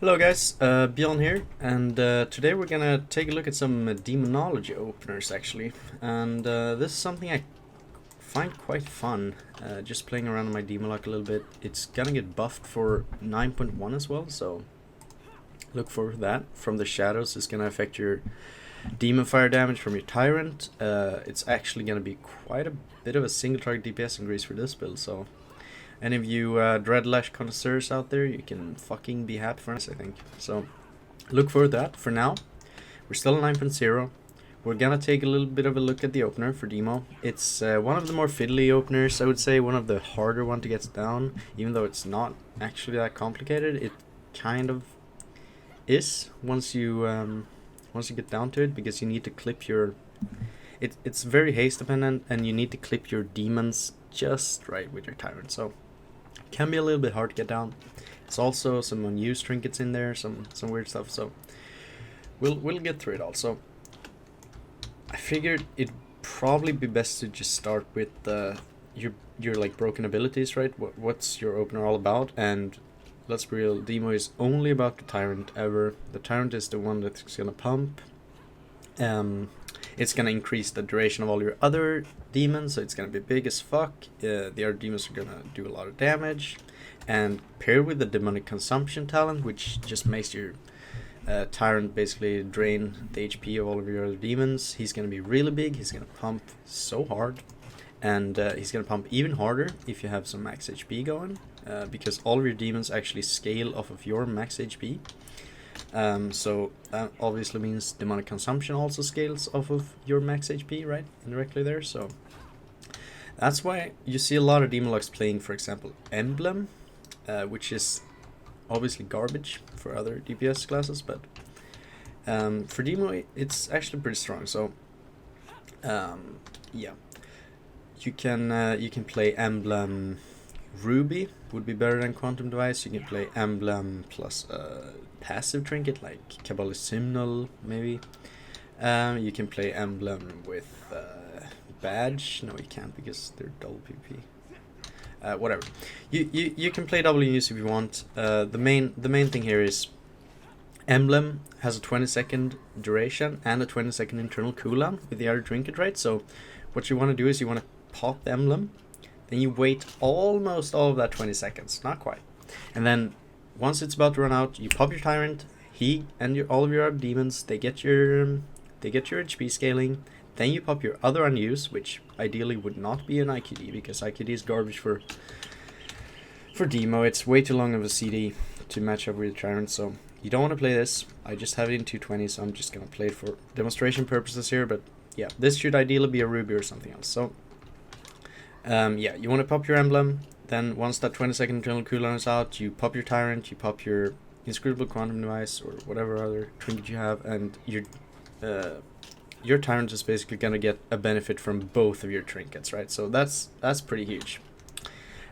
Hello guys, Bjorn here, and today we're gonna take a look at some demonology openers actually, and this is something I find quite fun, just playing around on my Demolock a little bit. It's gonna get buffed for 9.1 as well, so look forward to that. From the shadows, it's gonna affect your demon fire damage from your tyrant. It's actually gonna be quite a bit of a single target DPS increase for this build, so any of you Dreadlash connoisseurs out there, you can fucking be happy for us, I think. So, look forward to that. For now, we're still at 9.0. We're gonna take a little bit of a look at the opener for Demo. It's one of the more fiddly openers, I would say, one of the harder one to get down. Even though it's not actually that complicated, it kind of is once you get down to it, because you need to clip your... It's very haste dependent, and you need to clip your demons just right with your tyrant, so can be a little bit hard to get down. It's also some unused trinkets in there, some weird stuff, so we'll get through it all. So I figured it'd probably be best to just start with your like broken abilities, right? What's your opener all about? And let's be real, Demo is only about the tyrant ever. The tyrant is the one that's gonna pump. It's gonna increase the duration of all your other demons, so it's gonna be big as fuck. The other demons are gonna do a lot of damage, and paired with the demonic consumption talent, which just makes your tyrant basically drain the HP of all of your other demons. He's gonna be really big. He's gonna pump so hard, and he's gonna pump even harder if you have some max HP going, because all of your demons actually scale off of your max HP. So that obviously means demonic consumption also scales off of your max HP, right? Indirectly there, so that's why you see a lot of Demolocks playing, for example, Emblem, which is obviously garbage for other DPS classes, but for Demo it's actually pretty strong. So yeah, you can play Emblem Ruby, would be better than Quantum Device. You can play Emblem plus passive trinket like Kabbalist Hymnal, maybe. You can play Emblem with Badge. No, you can't, because they're double PP. Whatever. You can play double use if you want. The main thing here is Emblem has a 20-second duration and a 20-second internal cooldown with the other trinket, right? So what you want to do is you want to pop the Emblem, then you wait almost all of that 20 seconds, not quite, and then once it's about to run out, you pop your tyrant. He and all of your other demons, they get your HP scaling. Then you pop your other unused, which ideally would not be an IQD, because IQD is garbage for Demo. It's way too long of a CD to match up with your tyrant, so you don't want to play this. I just have it in 220, so I'm just gonna play it for demonstration purposes here. But yeah, this should ideally be a Ruby or something else. So yeah, you want to pop your Emblem. Then once that 20-second internal cooldown is out, you pop your tyrant, you pop your inscrutable quantum device or whatever other trinket you have, and your tyrant is basically gonna get a benefit from both of your trinkets, right? So that's pretty huge.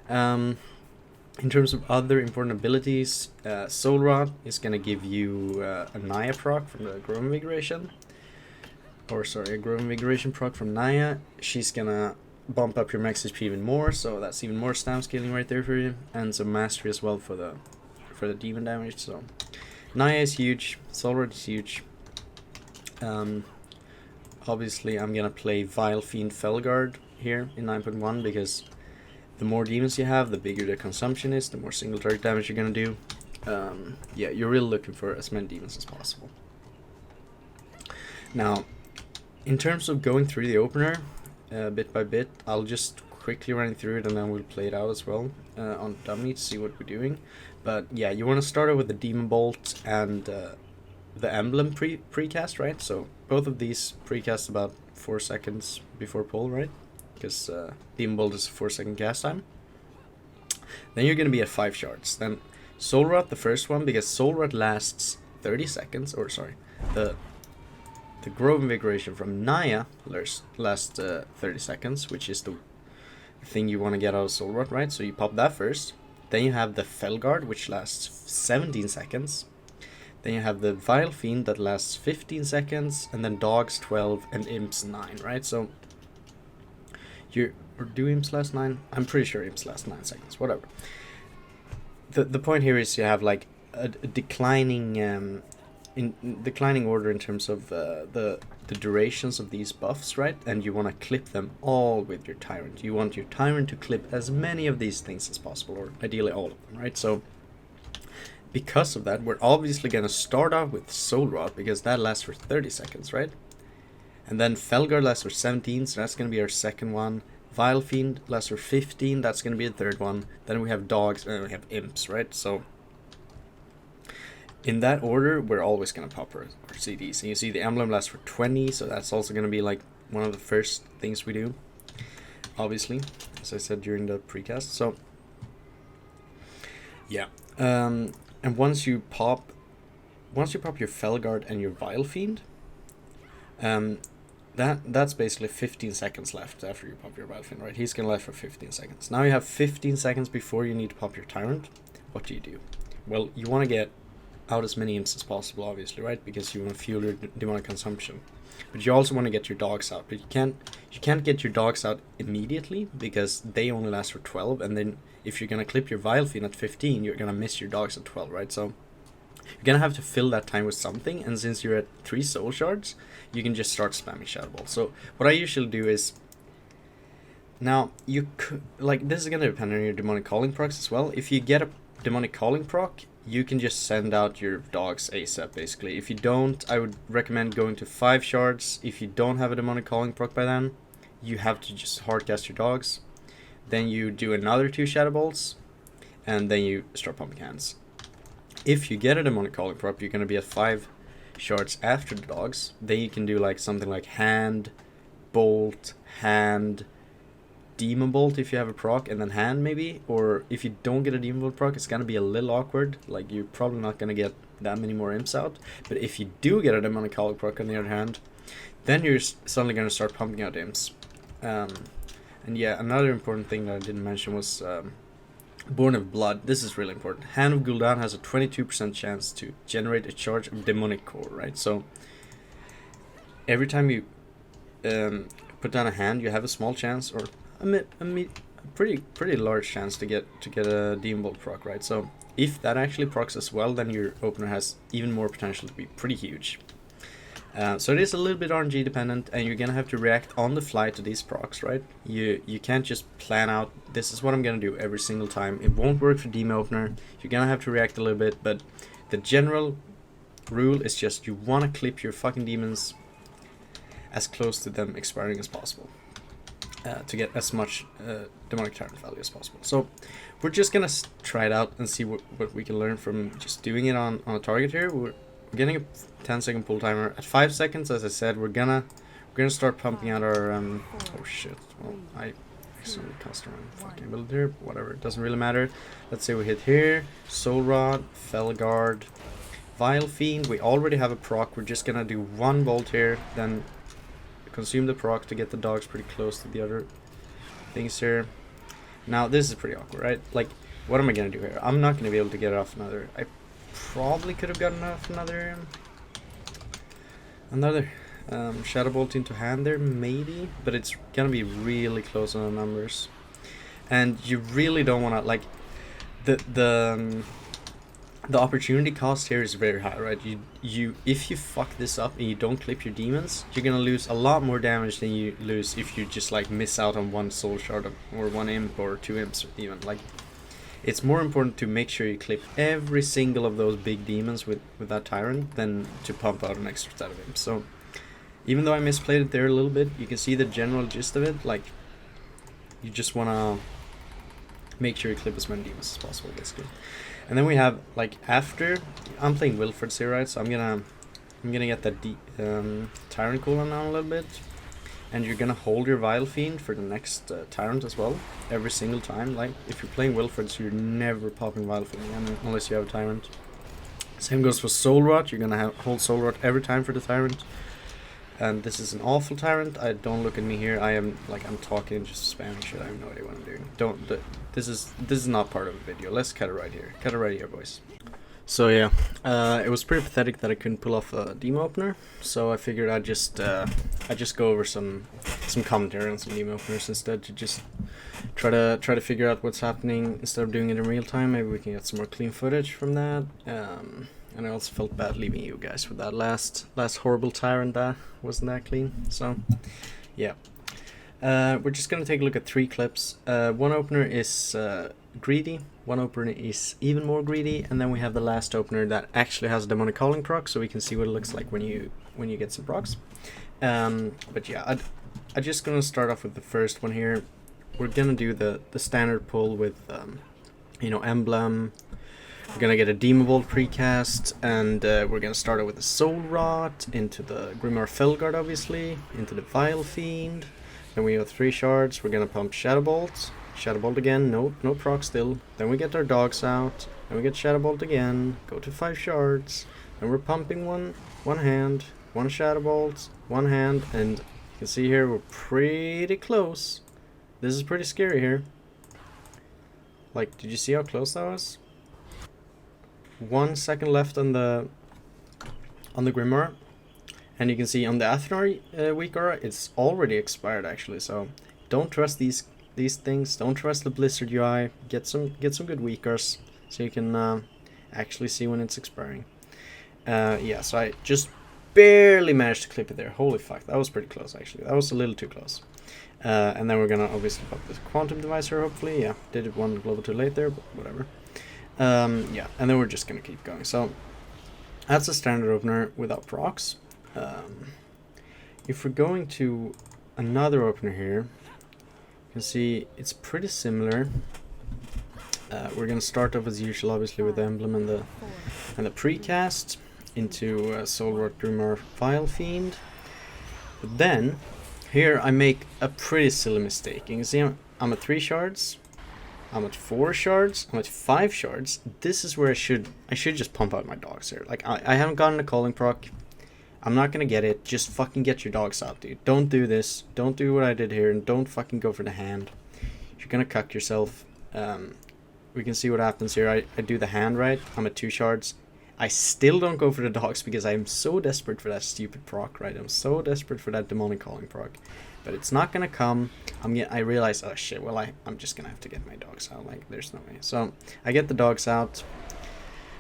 In terms of other important abilities, Soul Rod is gonna give you a Naya proc from the Grove Invigoration, a Grove Invigoration proc from Naya. She's gonna bump up your max HP even more, so that's even more stam scaling right there for you, and some mastery as well for the demon damage. So Naya is huge, Soul Rod is huge. Obviously I'm gonna play Vile Fiend Felguard here in 9.1, because the more demons you have, the bigger the consumption is, the more single target damage you're gonna do. Yeah, you're really looking for as many demons as possible. Now, in terms of going through the opener bit by bit, I'll just quickly run through it, and then we'll play it out as well on dummy to see what we're doing. But yeah, you want to start out with the Demon Bolt and the Emblem precast, right? So both of these precast about 4 seconds before pull, right? Because Demon Bolt is a 4-second cast time. Then you're going to be at 5 shards. Then Soul Rot, the first one, because Soul Rot lasts 30 seconds, or sorry, the Grove Invigoration from Naya lasts 30 seconds, which is the thing you want to get out of Soul Rot, right? So you pop that first. Then you have the Felguard, which lasts 17 seconds. Then you have the Vile Fiend that lasts 15 seconds, and then Dogs 12 and Imps 9, right? So or do Imps last 9? I'm pretty sure Imps last 9 seconds, whatever. The point here is you have like a declining in declining order in terms of the durations of these buffs, right? And you want to clip them all with your Tyrant. You want your Tyrant to clip as many of these things as possible, or ideally all of them, right? So because of that, we're obviously going to start off with Soul Rot, because that lasts for 30 seconds, right? And then Felguard lasts for 17, so that's going to be our second one. Vile Fiend lasts for 15, that's going to be the third one. Then we have Dogs, and then we have Imps, right? So in that order, we're always going to pop our CDs. And you see the Emblem lasts for 20, so that's also going to be like one of the first things we do, obviously, as I said during the precast. So yeah, and once you pop your Felguard and your Vile Fiend, that's basically 15 seconds left after you pop your Vile Fiend, right? He's gonna last for 15 seconds. Now you have 15 seconds before you need to pop your Tyrant. What do? Well, you want to get out as many imps as possible, obviously, right? Because you want to fuel your demonic consumption. But you also want to get your dogs out. But you can't get your dogs out immediately, because they only last for 12, and then if you're gonna clip your Vile Fiend at 15, you're gonna miss your dogs at 12, right? So you're gonna have to fill that time with something, and since you're at 3 soul shards, you can just start spamming Shadow Ball. So what I usually do is, now you could, like, this is gonna depend on your demonic calling procs as well. If you get a demonic calling proc, you can just send out your dogs ASAP, basically. If you don't, I would recommend going to 5 shards. If you don't have a demonic calling proc by then, you have to just hardcast your dogs. Then you do another 2 Shadow Balls, and then you start pumping hands. If you get a demonic calling proc, you're going to be at 5 shards after the dogs. Then you can do like something like hand, bolt, hand, demon bolt if you have a proc, and then hand maybe. Or if you don't get a demon bolt proc, it's going to be a little awkward. Like, you're probably not going to get that many more imps out. But if you do get a demonic calling proc on the other hand, then you're suddenly going to start pumping out imps. And yeah, another important thing that I didn't mention was Born of Blood. This is really important. Hand of Gul'dan has a 22% chance to generate a charge of demonic core, right? So every time you put down a hand, you have a small chance, or a pretty large chance to get a demon bolt proc, right? So if that actually procs as well, then your opener has even more potential to be pretty huge. So it is a little bit RNG dependent, and you're gonna have to react on the fly to these procs, right? You can't just plan out, this is what I'm gonna do every single time. It won't work for demon opener. You're gonna have to react a little bit, but the general rule is just you wanna clip your fucking demons as close to them expiring as possible, to get as much demonic tyrant value as possible. So we're just gonna try it out and see what we can learn from just doing it on a target here. We're getting a 10-second pull timer. At 5 seconds, as I said, we're gonna start pumping out our oh shit, well, I accidentally cast around fucking ability here, whatever, it doesn't really matter. Let's say we hit here, Soul Rod, Felguard, Vile Fiend. We already have a proc. We're just gonna do 1 bolt here, then consume the proc to get the dogs pretty close to the other things here. Now this is pretty awkward, right? Like, what am I gonna do here? I'm not gonna be able to get off another. I probably could have gotten off another Shadow Bolt into hand there, maybe, but it's gonna be really close on the numbers, and you really don't want to, like, the opportunity cost here is very high, right? You if you fuck this up and you don't clip your demons, you're gonna lose a lot more damage than you lose if you just like miss out on 1 soul shard or 1 imp or 2 imps even. Like, it's more important to make sure you clip every single of those big demons with that tyrant than to pump out an extra set of imps. So even though I misplayed it there a little bit, you can see the general gist of it. Like, you just wanna make sure you clip as many demons as possible, basically. And then we have, like, after, I'm playing Wilfred's here, right? So I'm gonna get that Tyrant cooldown now a little bit. And you're gonna hold your Vile Fiend for the next Tyrant as well, every single time. Like, if you're playing Wilfred's, you're never popping Vile Fiend again, unless you have a Tyrant. Same goes for Soul Rot. You're gonna hold Soul Rot every time for the Tyrant. And this is an awful Tyrant. Don't look at me here. I'm talking, just spamming shit. I have no idea what I'm doing. This is not part of the video. Let's cut it right here. Cut it right here, boys. So yeah, it was pretty pathetic that I couldn't pull off a demo opener. So I figured I'd just go over some commentary on some demo openers instead, to just try to figure out what's happening instead of doing it in real time. Maybe we can get some more clean footage from that. And I also felt bad leaving you guys with that last horrible tyrant that wasn't that clean. So yeah, we're just gonna take a look at 3 clips. One opener is greedy, one opener is even more greedy, and then we have the last opener that actually has a demonic calling proc, so we can see what it looks like when you get some procs. But yeah, I'm just gonna start off with the first one here. We're gonna do the standard pull with Emblem. We're gonna get a Demon Bolt precast, and we're gonna start out with the Soul Rot into the Grimoire Felguard, obviously, into the Vile Fiend. Then we have 3 shards. We're gonna pump Shadow Bolt. Shadow Bolt again, no proc still. Then we get our dogs out. Then we get Shadow Bolt again. Go to 5 shards. Then we're pumping one hand, 1 Shadow Bolt, 1 hand, and you can see here we're pretty close. This is pretty scary here. Like, did you see how close that was? 1 second left on the Grimoire, and you can see on the Athenor weak aura it's already expired actually. So don't trust these things. Don't trust the Blizzard UI. Get some good weak auras so you can actually see when it's expiring. Yeah, so I just barely managed to clip it there. Holy fuck, that was pretty close actually. That was a little too close. And then we're gonna obviously pop this Quantum Divisor hopefully. Yeah, did it one level too late there, but whatever. Yeah, and then we're just gonna keep going. So that's a standard opener without procs. If we're going to another opener here, you can see it's pretty similar. We're gonna start off as usual, obviously, with the Emblem and the precast into Soul Rot Grimoire Vile Fiend. But then here I make a pretty silly mistake. You can see I'm at 3 shards. I'm at 4 shards. I'm at 5 shards. This is where I should just pump out my dogs here. Like I haven't gotten a calling proc. I'm not gonna get it. Just fucking get your dogs out, dude. Don't do this. Don't do what I did here, and don't fucking go for the hand. You're gonna cuck yourself. We can see what happens here. I do the hand right. I'm at 2 shards. I still don't go for the dogs because I'm so desperate for that stupid proc, right? I'm so desperate for that demonic calling proc. But it's not gonna come. I realize, oh shit, well I'm just gonna have to get my dogs out. Like, there's no way. So I get the dogs out.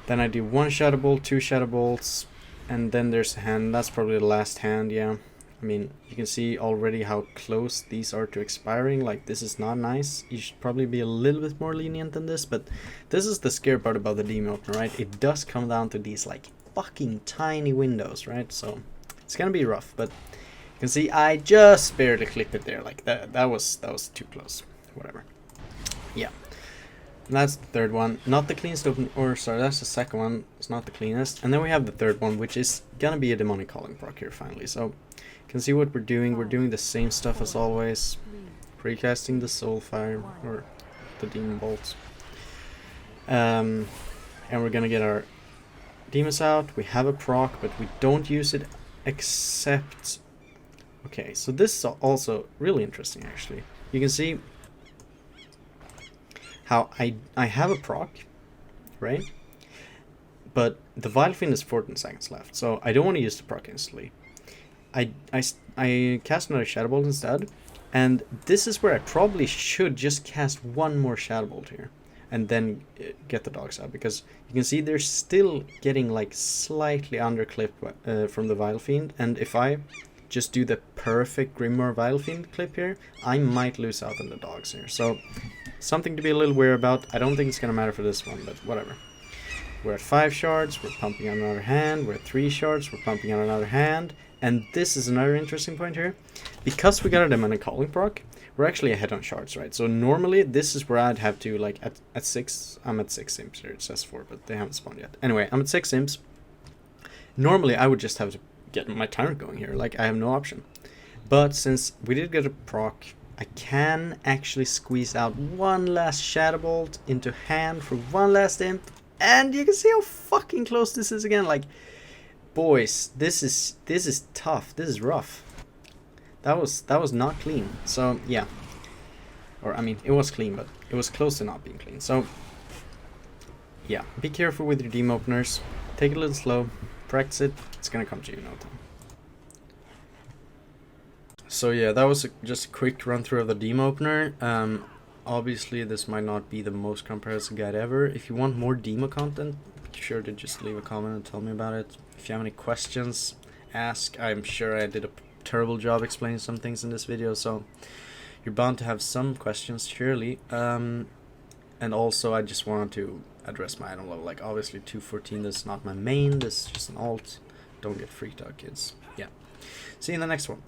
Then I do 1 Shadow Bolt, 2 Shadow Bolts, and then there's the hand. That's probably the last hand, yeah. I mean, you can see already how close these are to expiring. Like, this is not nice. You should probably be a little bit more lenient than this, but this is the scary part about the Demon Opener, right? It does come down to these, like, fucking tiny windows, right? So it's gonna be rough, but you can see I just barely clipped it there. Like, that was too close. Whatever. Yeah. And that's the third one. Not the cleanest open, or sorry, that's the second one. It's not the cleanest. And then we have the third one, which is gonna be a demonic calling proc here finally. So you can see what we're doing. We're doing the same stuff as always. Precasting the Soul Fire or the Demon Bolts. And we're gonna get our demons out. We have a proc, but we don't use it except. Okay, so this is also really interesting actually. You can see how I have a proc, right? But the Vile Fiend is 14 seconds left, so I don't want to use the proc instantly. I cast another Shadow Bolt instead, and this is where I probably should just cast 1 more Shadow Bolt here, and then get the dogs out, because you can see they're still getting like slightly underclipped from the Vile Fiend, and if I just do the perfect Grimoire Vile Fiend clip here, I might lose out on the dogs here. So something to be a little wary about. I don't think it's gonna matter for this one, but whatever. We're at 5 shards, we're pumping on another hand. We're at 3 shards, we're pumping on another hand. And this is another interesting point here. Because we got a demonic calling proc, we're actually ahead on shards, right? So normally this is where I'd have to, like, at 6, I'm at 6 imps here. It says 4, but they haven't spawned yet. Anyway, I'm at 6 imps. Normally I would just have to get my tyrant going here. Like, I have no option. But since we did get a proc, I can actually squeeze out 1 last Shadow Bolt into hand for 1 last imp. And you can see how fucking close this is again. Like, boys, this is tough. This is rough. That was not clean. So yeah, or I mean, it was clean, but it was close to not being clean. So yeah, be careful with your demon openers. Take it a little slow. Practice it. It's gonna come to you in no time. So yeah, that was just a quick run through of the demon opener. Obviously, this might not be the most comparison guide ever. If you want more demo content, be sure to just leave a comment and tell me about it. If you have any questions, ask. I'm sure I did a terrible job explaining some things in this video, so you're bound to have some questions, surely. And also, I just wanted to address my item level. Like, obviously, 214 is not my main. This is just an alt. Don't get freaked out, kids. Yeah. See you in the next one.